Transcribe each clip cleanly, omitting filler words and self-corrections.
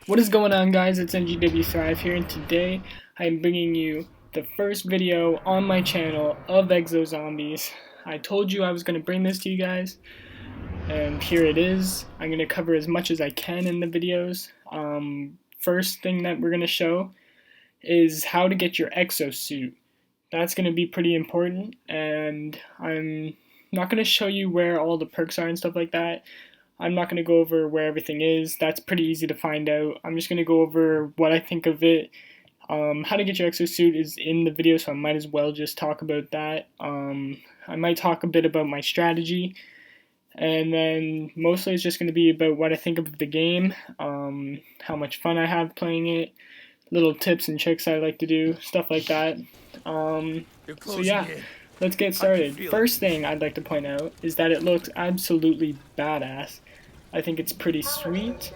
What is going on, guys? It's NGWthrive here, and today I'm bringing you the first video on my channel of Exo Zombies. I told you I was going to bring this to you guys, and here it is. I'm going to cover as much as I can in the videos. First thing that we're going to show is how to get your exosuit. That's going to be pretty important, and I'm not going to show you where all the perks are and stuff like that. I'm not going to go over where everything is. That's pretty easy to find out. I'm just going to go over what I think of it. How to get your exosuit is in the video, so I might as well just talk about that. I might talk a bit about my strategy, and then mostly it's just going to be about what I think of the game, how much fun I have playing it, little tips and tricks I like to do, stuff like that. So yeah. Let's get started. First thing I'd like to point out is that it looks absolutely badass. I think it's pretty sweet.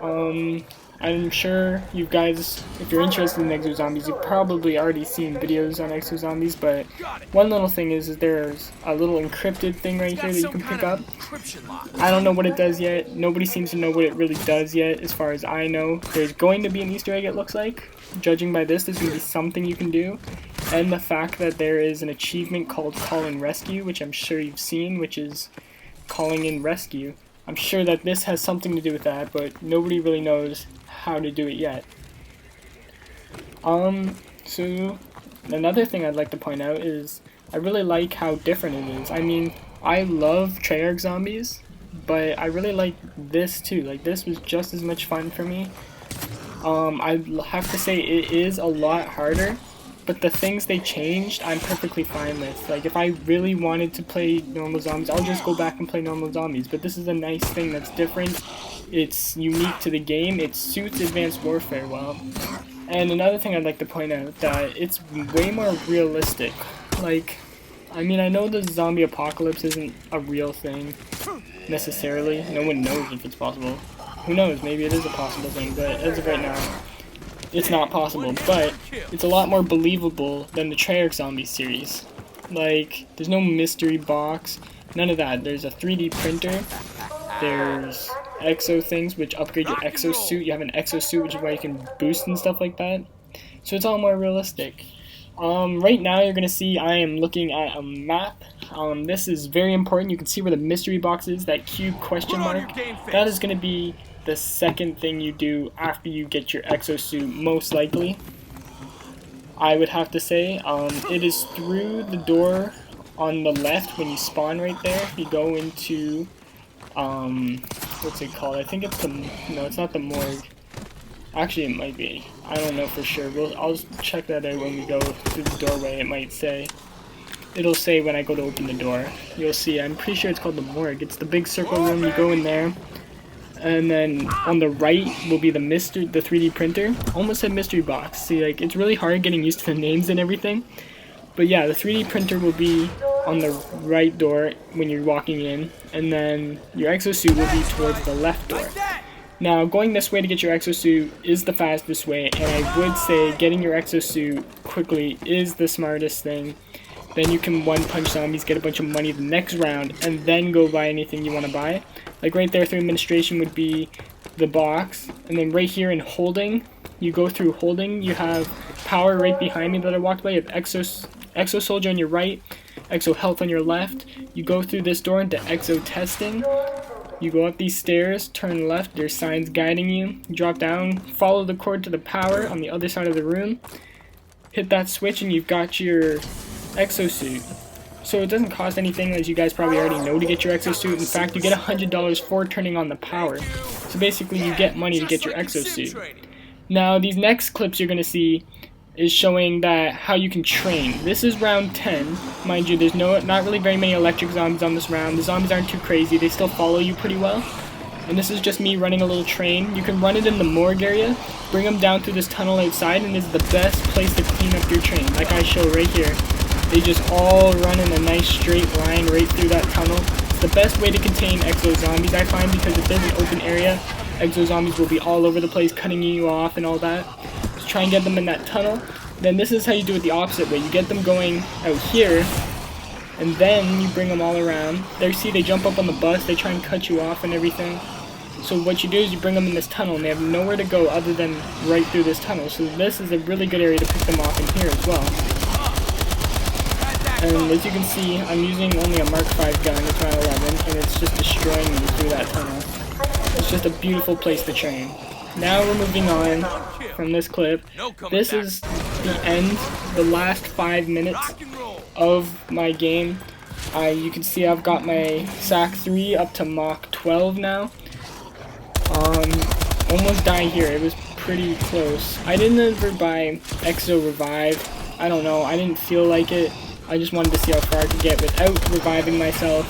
I'm sure you guys, if you're interested in Exo Zombies, you've probably already seen videos on Exo Zombies, but one little thing is there's a little encrypted thing right here that you can pick up. I don't know what it does yet. Nobody seems to know what it really does yet, as far as I know. There's going to be an Easter egg, it looks like. Judging by this, there's going to be something you can do. And the fact that there is an achievement called Call and Rescue, which I'm sure you've seen, which is calling in rescue. I'm sure that this has something to do with that, but nobody really knows how to do it yet. So another thing I'd like to point out is I really like how different it is. I mean, I love Treyarch Zombies, but I really like this too. Like, this was just as much fun for me. I have to say it is a lot harder, but the things they changed, I'm perfectly fine with. Like, if I really wanted to play normal zombies, I'll just go back and play normal zombies. But this is a nice thing that's different. It's unique to the game. It suits Advanced Warfare well. And another thing I'd like to point out, that it's way more realistic. Like, I mean, I know the zombie apocalypse isn't a real thing, necessarily. No one knows if it's possible. Who knows, maybe it is a possible thing, but as of right now, it's not possible. But it's a lot more believable than the Treyarch Zombies series. Like, there's no mystery box, none of that. There's a 3D printer, there's exo things which upgrade your exosuit. You have an exosuit, which is why you can boost and stuff like that. So it's all more realistic. Right now you're going to see I am looking at a map. This is very important. You can see where the mystery box is, that cube question mark. That is going to be the second thing you do after you get your exosuit, most likely. I would have to say, it is through the door on the left when you spawn right there. You go into, what's it called? I think it's the, no, it's not the morgue. Actually, it might be. I don't know for sure. I'll check that out when we go through the doorway. It might say. It'll say when I go to open the door. You'll see. I'm pretty sure it's called the morgue. It's the big circle room. You go in there. And then on the right will be the 3D printer. Almost said mystery box. See, like, it's really hard getting used to the names and everything. But yeah, the 3D printer will be on the right door when you're walking in. And then your exosuit will be towards the left door. Now, going this way to get your exosuit is the fastest way, and I would say getting your exosuit quickly is the smartest thing. Then you can one-punch zombies, get a bunch of money the next round, and then go buy anything you want to buy. Like right there through administration would be the box, and then right here in holding, you go through holding, you have power right behind me that I walked by, you have exo soldier on your right, exo health on your left. You go through this door into exo testing. You go up these stairs, turn left, there's signs guiding you, drop down, follow the cord to the power on the other side of the room, hit that switch and you've got your exosuit. So it doesn't cost anything, as you guys probably already know, to get your exosuit. In fact, you get $100 for turning on the power. So basically you get money to get your exosuit. Now these next clips you're going to see is showing that how you can train. This is round 10. Mind you, there's not really very many electric zombies on this round. The zombies aren't too crazy. They still follow you pretty well. And this is just me running a little train. You can run it in the morgue area, bring them down through this tunnel outside, and it's the best place to clean up your train. Like I show right here. They just all run in a nice straight line right through that tunnel. It's the best way to contain exo zombies, I find, because if there's an open area, exo zombies will be all over the place, cutting you off and all that. Try and get them in that tunnel. Then this is how you do it the opposite way. You get them going out here, and then you bring them all around. There, see, they jump up on the bus, they try and cut you off and everything. So what you do is you bring them in this tunnel, and they have nowhere to go other than right through this tunnel. So this is a really good area to pick them off in here as well. And as you can see, I'm using only a Mark 5 gun, it's round 11, and it's just destroying me through that tunnel. It's just a beautiful place to train. Now we're moving on from this clip. This is the end, the last 5 minutes of my game. You can see I've got my SAC 3 up to Mach 12 now. Almost dying here, it was pretty close. I didn't ever buy Exo Revive, I don't know, I didn't feel like it. I just wanted to see how far I could get without reviving myself.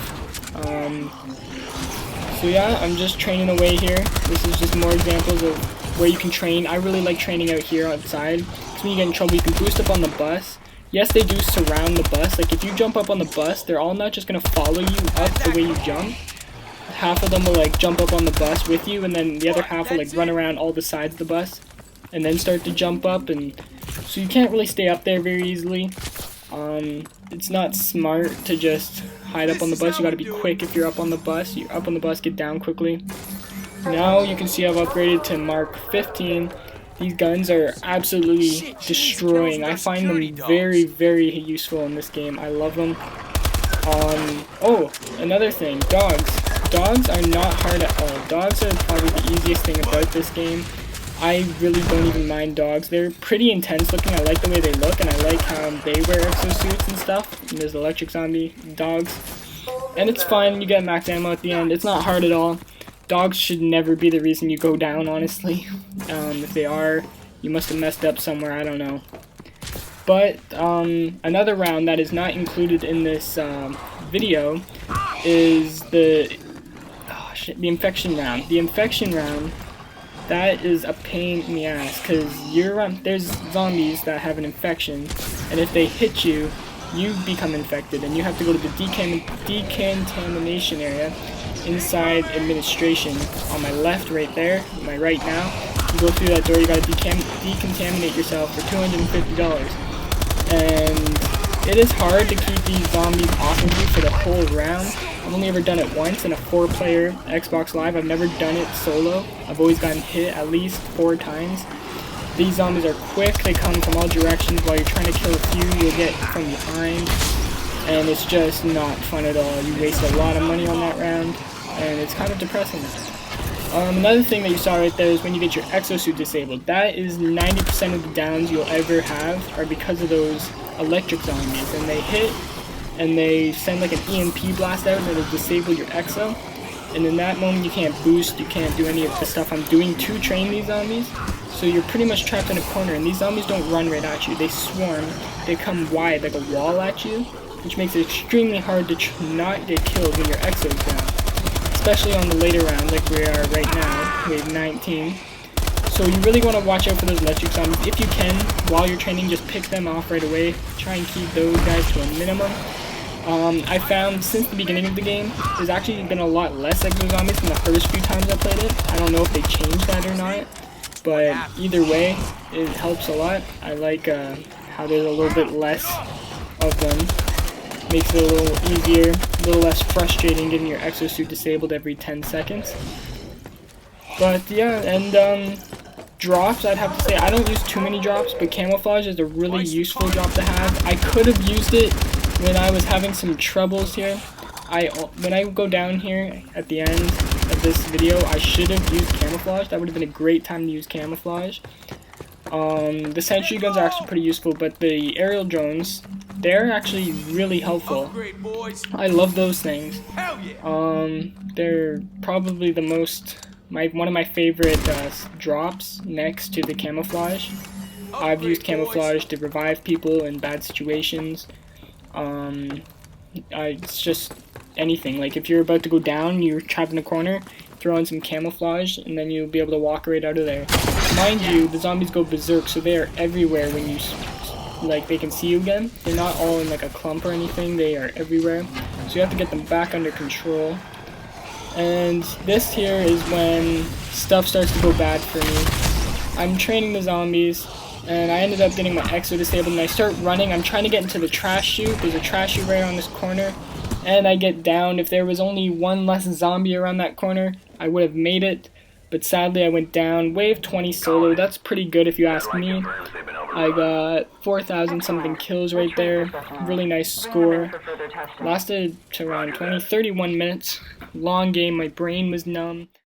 So yeah, I'm just training away here. This is just more examples of where you can train. I really like training out here outside, because when you get in trouble you can boost up on the bus. Yes, they do surround the bus. Like if you jump up on the bus, they're all not just going to follow you up the way you jump. Half of them will like jump up on the bus with you, and then the other half will like run around all the sides of the bus and then start to jump up, and so you can't really stay up there very easily. It's not smart to just hide up on the bus. You gotta be quick if you're up on the bus. You're up on the bus, get down quickly. Now you can see I've upgraded to Mark 15. These guns are absolutely destroying. I find them very, very useful in this game. I love them. Oh, another thing, dogs. Dogs are not hard at all. Dogs are probably the easiest thing about this game. I really don't even mind dogs. They're pretty intense looking. I like the way they look, and I like how they wear exosuits and stuff. And there's electric zombie dogs. And it's fun, you get max ammo at the end. It's not hard at all. Dogs should never be the reason you go down, honestly. If they are, you must have messed up somewhere, I don't know. But another round that is not included in this video is the infection round. The infection round, that is a pain in the ass, because there's zombies that have an infection, and if they hit you, you become infected, and you have to go to the decontamination area inside administration on my left right there, my right now. You go through that door, you gotta decontaminate yourself for $250. And it is hard to keep these zombies off of you for the whole round. I've only ever done it once in a 4-player Xbox Live. I've never done it solo. I've always gotten hit at least 4 times. These zombies are quick, they come from all directions. While you're trying to kill a few, you'll get from behind, and it's just not fun at all. You waste a lot of money on that round, and it's kind of depressing. Another thing that you saw right there is when you get your exosuit disabled. That is 90% of the downs you'll ever have are because of those electric zombies, and they hit and they send like an EMP blast out and it'll disable your exo, and in that moment you can't boost, you can't do any of the stuff I'm doing to train these zombies. So you're pretty much trapped in a corner, and these zombies don't run right at you, they swarm, they come wide like a wall at you, which makes it extremely hard to not get killed when your exo is down, especially on the later round like we are right now, wave 19. So you really want to watch out for those electric zombies. If you can, while you're training, just pick them off right away. Try and keep those guys to a minimum. I found since the beginning of the game, there's actually been a lot less Exo Zombies than the first few times I played it. I don't know if they changed that or not, but either way, it helps a lot. I like how there's a little bit less of them. Makes it a little easier, a little less frustrating getting your exosuit disabled every 10 seconds. But yeah, and drops, I'd have to say, I don't use too many drops, but camouflage is a really useful drop to have. I could have used it when I was having some troubles here. When I go down here at the end of this video, I should have used camouflage. That would have been a great time to use camouflage. The sentry guns are actually pretty useful, but the aerial drones, they're actually really helpful. I love those things. They're probably the most, one of my favorite drops next to the camouflage. I've used camouflage to revive people in bad situations. It's just anything. Like if you're about to go down, you're trapped in a corner, throw in some camouflage, and then you'll be able to walk right out of there. Mind you, the zombies go berserk, so they are everywhere when you, like, they can see you again. They're not all in like a clump or anything, they are everywhere. So you have to get them back under control. And this here is when stuff starts to go bad for me. I'm training the zombies, and I ended up getting my exo disabled, and I start running. I'm trying to get into the trash chute. There's a trash chute right on this corner, and I get downed. If there was only one less zombie around that corner, I would have made it, but sadly I went down. Wave 20 solo, that's pretty good if you ask me. I got 4,000 something kills right there, really nice score. Lasted to around 31 minutes. Long game, my brain was numb.